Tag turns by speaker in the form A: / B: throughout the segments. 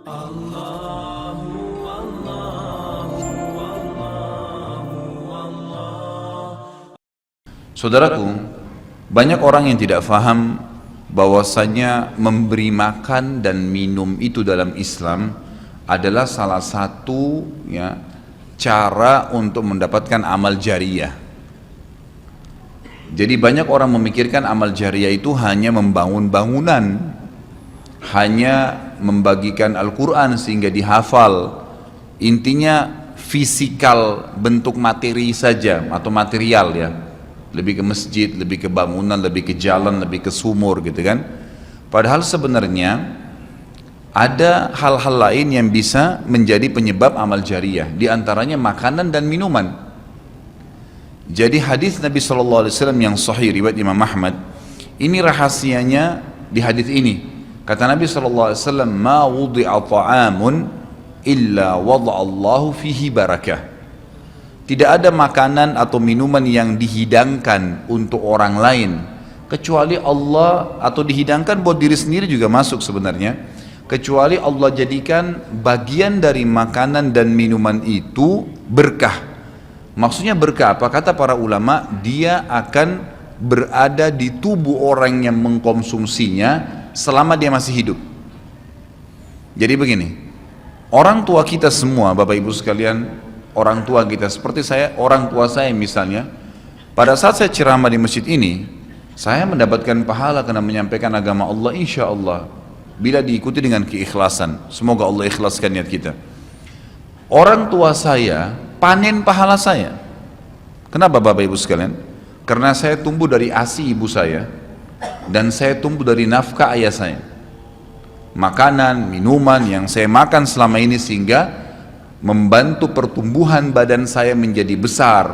A: Saudaraku, banyak orang yang tidak faham bahwasanya memberi makan dan minum itu dalam Islam adalah salah satu cara untuk mendapatkan amal jariyah. Jadi banyak orang memikirkan amal jariyah itu hanya membangun bangunan, hanya membagikan Al-Quran sehingga dihafal. Intinya fisikal, bentuk materi saja atau material ya. Lebih ke masjid, lebih ke bangunan, lebih ke jalan, lebih ke sumur gitu kan. Padahal sebenarnya ada hal-hal lain yang bisa menjadi penyebab amal jariyah, di antaranya makanan dan minuman. Jadi hadis Nabi SAW yang sahih riwayat Imam Ahmad, ini rahasianya di hadis ini. Kata Nabi SAW, "Ma wudi'a ta'amun illa wada'allahu fihi barakah." Tidak ada makanan atau minuman yang dihidangkan untuk orang lain kecuali Allah, atau dihidangkan buat diri sendiri juga masuk sebenarnya, kecuali Allah jadikan bagian dari makanan dan minuman itu berkah. Maksudnya berkah apa? Kata para ulama, dia akan berada di tubuh orang yang mengkonsumsinya selama dia masih hidup. Jadi begini, orang tua kita semua, Bapak Ibu sekalian, orang tua kita, seperti saya, orang tua saya misalnya, pada saat saya ceramah di masjid ini, saya mendapatkan pahala karena menyampaikan agama Allah, insya Allah, bila diikuti dengan keikhlasan. Semoga Allah ikhlaskan niat kita. Orang tua saya panen pahala saya. Kenapa Bapak Ibu sekalian? Karena saya tumbuh dari ASI ibu saya, dan saya tumbuh dari nafkah ayah saya. Makanan, minuman yang saya makan selama ini sehingga membantu pertumbuhan badan saya menjadi besar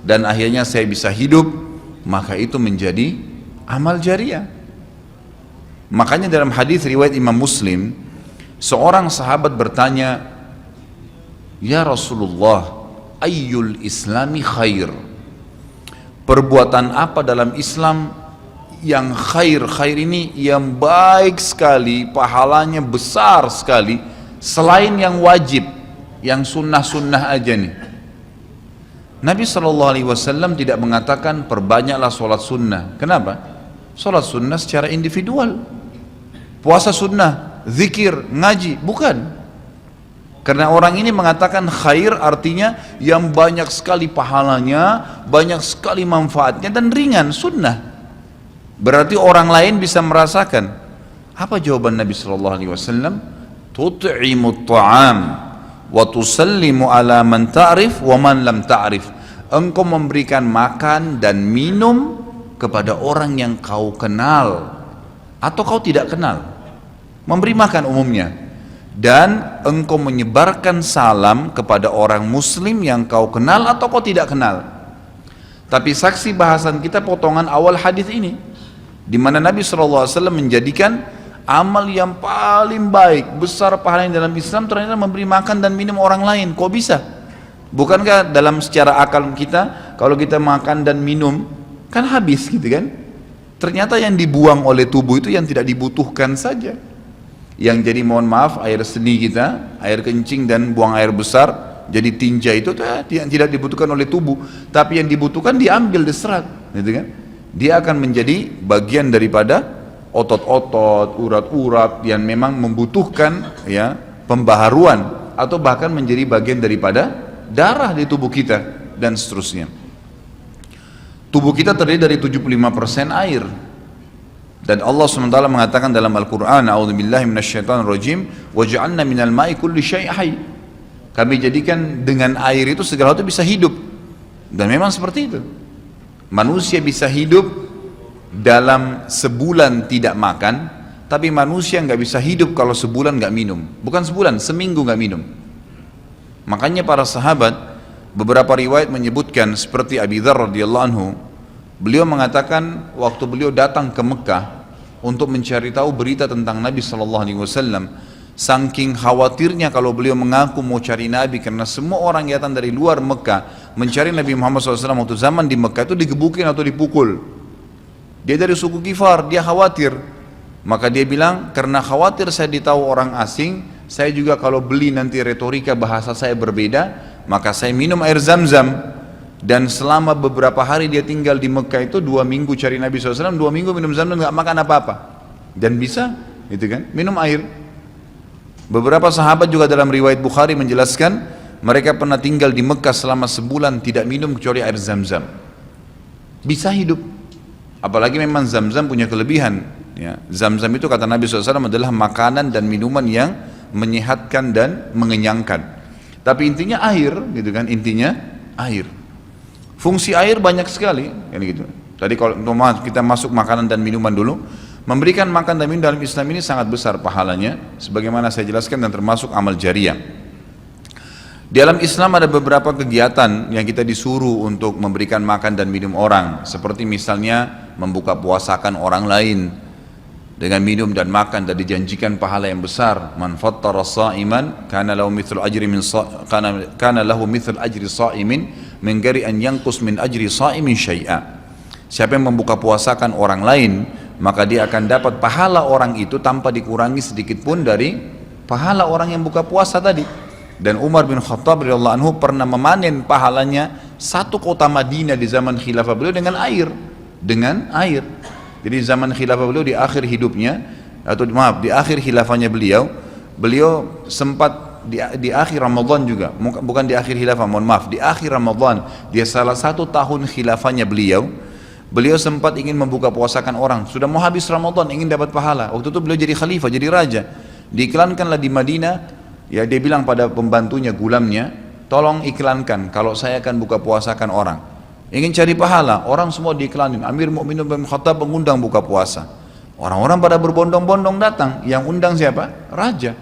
A: dan akhirnya saya bisa hidup, maka itu menjadi amal jariyah. Makanya dalam hadis riwayat Imam Muslim, seorang sahabat bertanya, "Ya Rasulullah, ayyul islami khair?" Perbuatan apa dalam Islam yang khair? Khair ini yang baik sekali, pahalanya besar sekali, selain yang wajib, yang sunnah-sunnah aja nih. Nabi SAW tidak mengatakan perbanyaklah sholat sunnah. Kenapa? Sholat sunnah secara individual, puasa sunnah, zikir, ngaji, bukan. Karena orang ini mengatakan khair artinya yang banyak sekali pahalanya, banyak sekali manfaatnya dan ringan, sunnah. Berarti orang lain bisa merasakan. Apa jawaban Nabi SAW? Tut'imut ta'am wa tusallimu ala man ta'rif wa man lam ta'rif. Engkau memberikan makan dan minum kepada orang yang kau kenal atau kau tidak kenal, memberi makan umumnya, dan engkau menyebarkan salam kepada orang muslim yang kau kenal atau kau tidak kenal. Tapi saksi bahasan kita potongan awal hadis ini, di mana Nabi SAW menjadikan amal yang paling baik, besar pahalanya dalam Islam ternyata memberi makan dan minum orang lain. Kok bisa? Bukankah dalam secara akal kita, kalau kita makan dan minum kan habis gitu kan? Ternyata yang dibuang oleh tubuh itu yang tidak dibutuhkan saja. Yang jadi, mohon maaf, air seni kita, air kencing dan buang air besar jadi tinja, itu yang tidak dibutuhkan oleh tubuh, tapi yang dibutuhkan diambil, diserap gitu kan? Dia akan menjadi bagian daripada otot-otot, urat-urat yang memang membutuhkan pembaharuan, atau bahkan menjadi bagian daripada darah di tubuh kita dan seterusnya. Tubuh kita terdiri dari 75% air, dan Allah SWT mengatakan dalam Al-Quran, "A'udzubillahi minasyaitonirrajim, waja'alna minal ma'i kulli syai' hayy." Kami jadikan dengan air itu segala sesuatu bisa hidup, dan memang seperti itu. Manusia bisa hidup dalam sebulan tidak makan, tapi manusia nggak bisa hidup kalau sebulan nggak minum. Bukan sebulan, seminggu nggak minum. Makanya para sahabat, beberapa riwayat menyebutkan seperti Abi Dzar radhiyallahu anhu, beliau mengatakan waktu beliau datang ke Mekah untuk mencari tahu berita tentang Nabi SAW, saking khawatirnya kalau beliau mengaku mau cari Nabi, karena semua orang yang datang dari luar Mekah mencari Nabi Muhammad SAW waktu zaman di Mekah itu digebukin atau dipukul. Dia dari suku Kifar, dia khawatir. Maka dia bilang, karena khawatir saya ditahu orang asing, saya juga kalau beli nanti retorika bahasa saya berbeda, maka saya minum air Zam-Zam. Dan selama beberapa hari dia tinggal di Mekah itu 2 minggu cari Nabi SAW, 2 minggu minum Zam-Zam nggak makan apa-apa. Dan bisa, gitu kan, minum air. Beberapa sahabat juga dalam riwayat Bukhari menjelaskan, mereka pernah tinggal di Mekah selama sebulan tidak minum kecuali air Zam-Zam. Bisa hidup. Apalagi memang Zam-Zam punya kelebihan. Ya, Zam-Zam itu kata Nabi SAW adalah makanan dan minuman yang menyehatkan dan mengenyangkan. Tapi intinya air, gitu kan? Intinya air. Fungsi air banyak sekali, kan gitu. Tadi kalau kita masuk makanan dan minuman dulu, memberikan makan dan minum dalam Islam ini sangat besar pahalanya, sebagaimana saya jelaskan dan termasuk amal jariah. Di dalam Islam ada beberapa kegiatan yang kita disuruh untuk memberikan makan dan minum orang, seperti misalnya membuka puasakan orang lain. Dengan minum dan makan dan dijanjikan pahala yang besar. Man fattara sha'iman kana lahu mithlu ajri sha'imin min ghairi an yanqus min ajri sha'imin syai'a. Siapa yang membuka puasakan orang lain, maka dia akan dapat pahala orang itu tanpa dikurangi sedikit pun dari pahala orang yang buka puasa tadi. Dan Umar bin Khattab radhiyallahu anhu pernah memanen pahalanya 1 kota Madinah di zaman khilafah beliau dengan air. Jadi zaman khilafah beliau di akhir hidupnya, atau maaf di akhir khilafahnya beliau sempat di akhir Ramadan juga, bukan di akhir khilafah, mohon maaf, di akhir Ramadan, dia salah 1 tahun khilafahnya beliau sempat ingin membuka puasakan orang, sudah mau habis Ramadan, ingin dapat pahala. Waktu itu beliau jadi khalifah, jadi raja, diiklankanlah di Madinah, ya dia bilang pada pembantunya, gulamnya, tolong iklankan kalau saya akan buka puasakan orang. Ingin cari pahala, orang semua diiklanin. Amir Mu'minin bin Khattab mengundang buka puasa. Orang-orang pada berbondong-bondong datang. Yang undang siapa? Raja.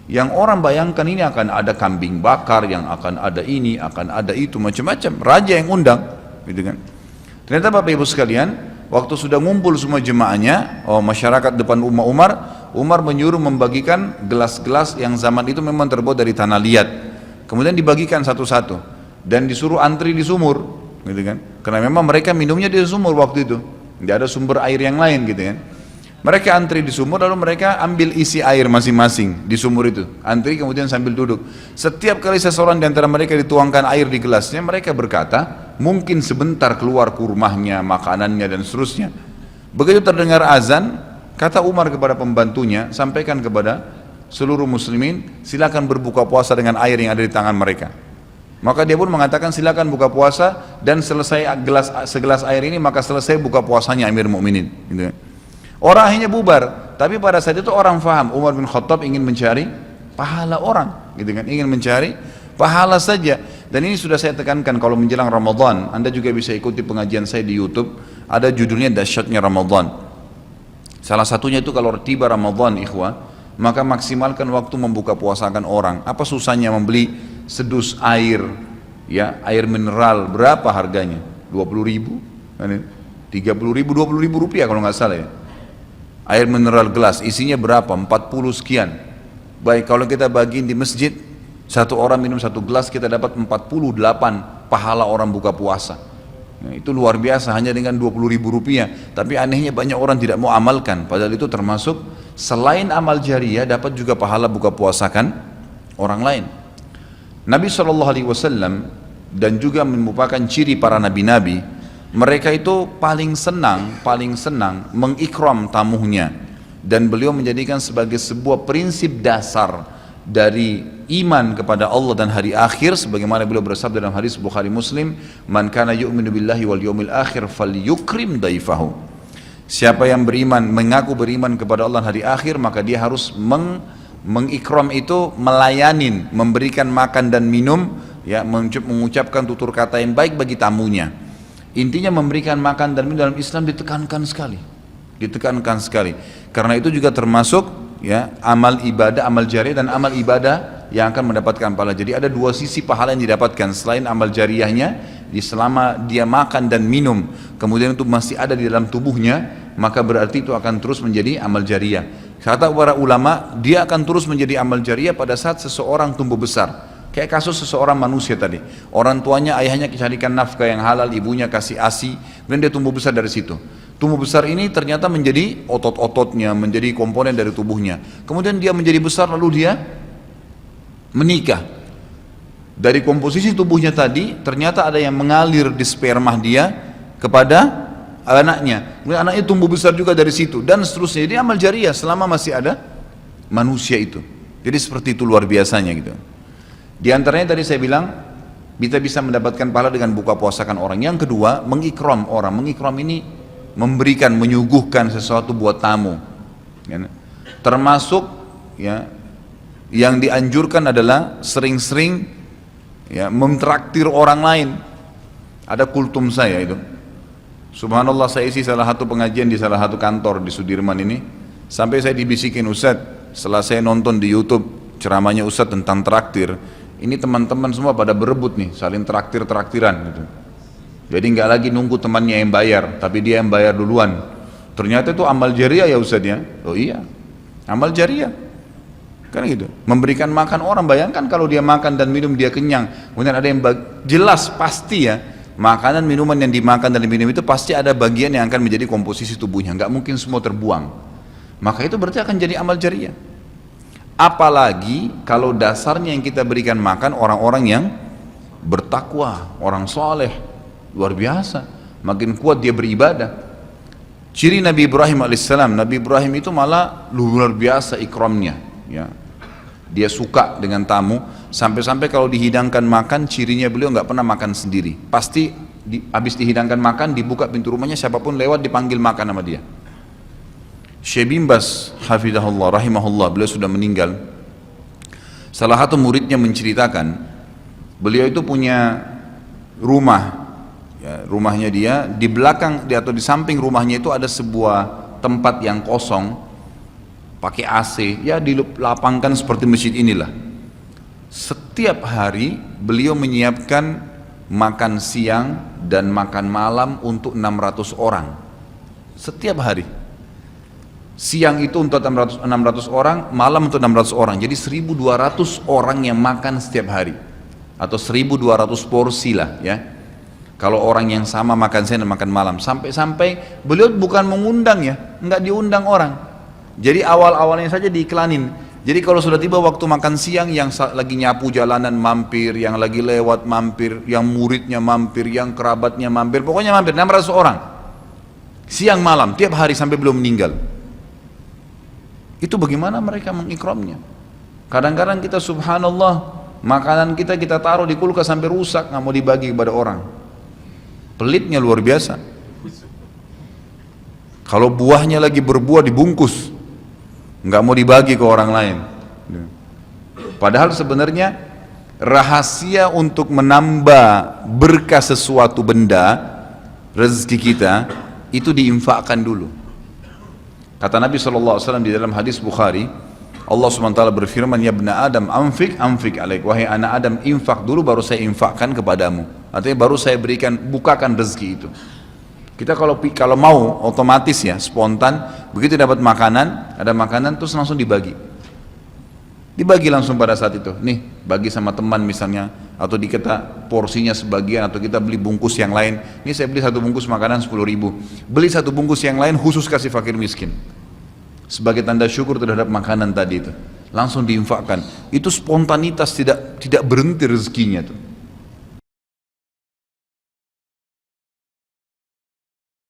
A: Yang orang bayangkan ini akan ada kambing bakar, yang akan ada ini, akan ada itu, macam-macam. Raja yang undang, gitu kan. Ternyata Bapak Ibu sekalian, waktu sudah ngumpul semua jemaahnya, masyarakat depan rumah Umar menyuruh membagikan gelas-gelas yang zaman itu memang terbuat dari tanah liat. Kemudian dibagikan satu-satu dan disuruh antri di sumur. Gitu kan? Karena memang mereka minumnya di sumur waktu itu, tidak ada sumber air yang lain, gitu kan. Mereka antri di sumur, lalu mereka ambil isi air masing-masing di sumur itu, antri kemudian sambil duduk. Setiap kali seseorang di antara mereka dituangkan air di gelasnya, mereka berkata, mungkin sebentar keluar kurmahnya, makanannya dan seterusnya. Begitu terdengar azan, kata Umar kepada pembantunya, sampaikan kepada seluruh muslimin, silakan berbuka puasa dengan air yang ada di tangan mereka. Maka dia pun mengatakan silakan buka puasa, dan selesai segelas air ini maka selesai buka puasanya Amir Mu'minin, gitu. Orang akhirnya bubar, tapi pada saat itu orang faham Umar bin Khattab ingin mencari pahala orang, gitu kan, ingin mencari pahala saja. Dan ini sudah saya tekankan, kalau menjelang Ramadan Anda juga bisa ikuti pengajian saya di YouTube, ada judulnya Dahsyatnya Ramadan. Salah satunya itu kalau tiba Ramadan, ikhwah, maka maksimalkan waktu membuka puasakan orang. Apa susahnya membeli sedus air, ya, air mineral, berapa harganya? 20.000, 30.000, 20.000 rupiah kalau nggak salah ya. Air mineral gelas, isinya berapa? 40 sekian. Baik, kalau kita bagiin di masjid, satu orang minum 1 gelas, kita dapat 48 pahala orang buka puasa. Nah, itu luar biasa, hanya dengan 20.000 rupiah. Tapi anehnya banyak orang tidak mau amalkan, padahal itu termasuk selain amal jariah, dapat juga pahala buka puasakan orang lain. Nabi SAW dan juga merupakan ciri para nabi-nabi, mereka itu paling senang mengikram tamunya, dan beliau menjadikan sebagai sebuah prinsip dasar dari iman kepada Allah dan hari akhir, sebagaimana beliau bersabda dalam hadis Bukhari Muslim, man kana yu'minu billahi wal yawmil akhir falyukrim daifahu. Siapa yang beriman, mengaku beriman kepada Allah dan hari akhir, maka dia harus mengikram itu, melayanin, memberikan makan dan minum, ya, mengucapkan tutur kata yang baik bagi tamunya. Intinya memberikan makan dan minum dalam Islam ditekankan sekali, karena itu juga termasuk, ya, amal ibadah, amal jariah dan amal ibadah yang akan mendapatkan pahala. Jadi ada 2 sisi pahala yang didapatkan selain amal jariahnya, selama dia makan dan minum kemudian itu masih ada di dalam tubuhnya, maka berarti itu akan terus menjadi amal jariah. Kata para ulama, dia akan terus menjadi amal jariah pada saat seseorang tumbuh besar. Kayak kasus seseorang manusia tadi, orang tuanya, ayahnya carikan nafkah yang halal, ibunya kasih ASI, kemudian dia tumbuh besar dari situ. Tumbuh besar ini ternyata menjadi otot-ototnya, menjadi komponen dari tubuhnya. Kemudian dia menjadi besar, lalu dia menikah. Dari komposisi tubuhnya tadi, ternyata ada yang mengalir di sperma dia kepada anaknya. Kemudian anaknya tumbuh besar juga dari situ, dan seterusnya. Jadi amal jariah selama masih ada manusia itu. Jadi seperti itu luar biasanya gitu. Di antaranya tadi saya bilang, kita bisa mendapatkan pahala dengan buka puasakan orang. Yang kedua, mengikram orang. Mengikram ini memberikan, menyuguhkan sesuatu buat tamu. Ya. Termasuk ya, yang dianjurkan adalah sering-sering ya, mentraktir orang lain. Ada kultum saya itu. Subhanallah, saya isi salah satu pengajian di salah satu kantor di Sudirman ini. Sampai saya dibisikin, Ustadz, setelah saya nonton di YouTube ceramahnya Ustadz tentang traktir, ini teman-teman semua pada berebut nih, saling traktir-traktiran gitu. Jadi nggak lagi nunggu temannya yang bayar, tapi dia yang bayar duluan. Ternyata itu amal jariah ya Ustadz ya. Oh iya, amal jariah. Kan gitu. Memberikan makan orang, bayangkan kalau dia makan dan minum dia kenyang. Kemudian ada yang jelas pasti ya, makanan minuman yang dimakan dan diminum itu pasti ada bagian yang akan menjadi komposisi tubuhnya. Nggak mungkin semua terbuang. Maka itu berarti akan jadi amal jariah. Apalagi kalau dasarnya yang kita berikan makan orang-orang yang bertakwa, orang soleh, luar biasa, makin kuat dia beribadah. Ciri Nabi Ibrahim alaihissalam, Nabi Ibrahim itu malah luar biasa ikramnya, ya. Dia suka dengan tamu, sampai-sampai kalau dihidangkan makan, cirinya beliau nggak pernah makan sendiri. Pasti habis dihidangkan makan, dibuka pintu rumahnya, siapapun lewat dipanggil makan sama dia. Syekh bin Baz hafizahullah rahimahullah, beliau sudah meninggal. Salah satu muridnya menceritakan, beliau itu punya rumah ya, rumahnya dia di belakang atau di samping rumahnya itu ada sebuah tempat yang kosong pakai AC, ya dilapangkan seperti masjid inilah. Setiap hari beliau menyiapkan makan siang dan makan malam untuk 600 orang setiap hari. Siang itu untuk 600 orang, malam untuk 600 orang. Jadi 1200 orang yang makan setiap hari. Atau 1200 porsi lah ya. Kalau orang yang sama makan siang dan makan malam. Sampai-sampai beliau bukan mengundang ya, enggak diundang orang. Jadi awal-awalnya saja diiklanin. Jadi kalau sudah tiba waktu makan siang, yang lagi nyapu jalanan mampir, yang lagi lewat mampir, yang muridnya mampir, yang kerabatnya mampir, pokoknya mampir 600 orang. Siang malam, tiap hari sampai belum meninggal. Itu bagaimana mereka mengikramnya. Kadang-kadang kita subhanallah, makanan kita taruh di kulkas sampai rusak, nggak mau dibagi kepada orang. Pelitnya luar biasa. Kalau buahnya lagi berbuah dibungkus, nggak mau dibagi ke orang lain. Padahal sebenarnya rahasia untuk menambah berkah sesuatu benda, rezeki kita, itu diinfakkan dulu. Kata Nabi SAW di dalam hadis Bukhari, Allah SWT berfirman, ya ibna Adam anfik alaik, wahai anak Adam infak dulu baru saya infakkan kepadamu. Artinya baru saya berikan, bukakan rezeki itu. Kita kalau mau otomatis ya, spontan, begitu dapat makanan, ada makanan terus langsung dibagi langsung pada saat itu. Nih bagi sama teman misalnya, atau dikata porsinya sebagian, atau kita beli bungkus yang lain. Ini saya beli satu bungkus makanan 10.000, beli satu bungkus yang lain khusus kasih fakir miskin sebagai tanda syukur terhadap makanan tadi itu, langsung diinfakkan. Itu spontanitas, tidak berhenti rezekinya tuh.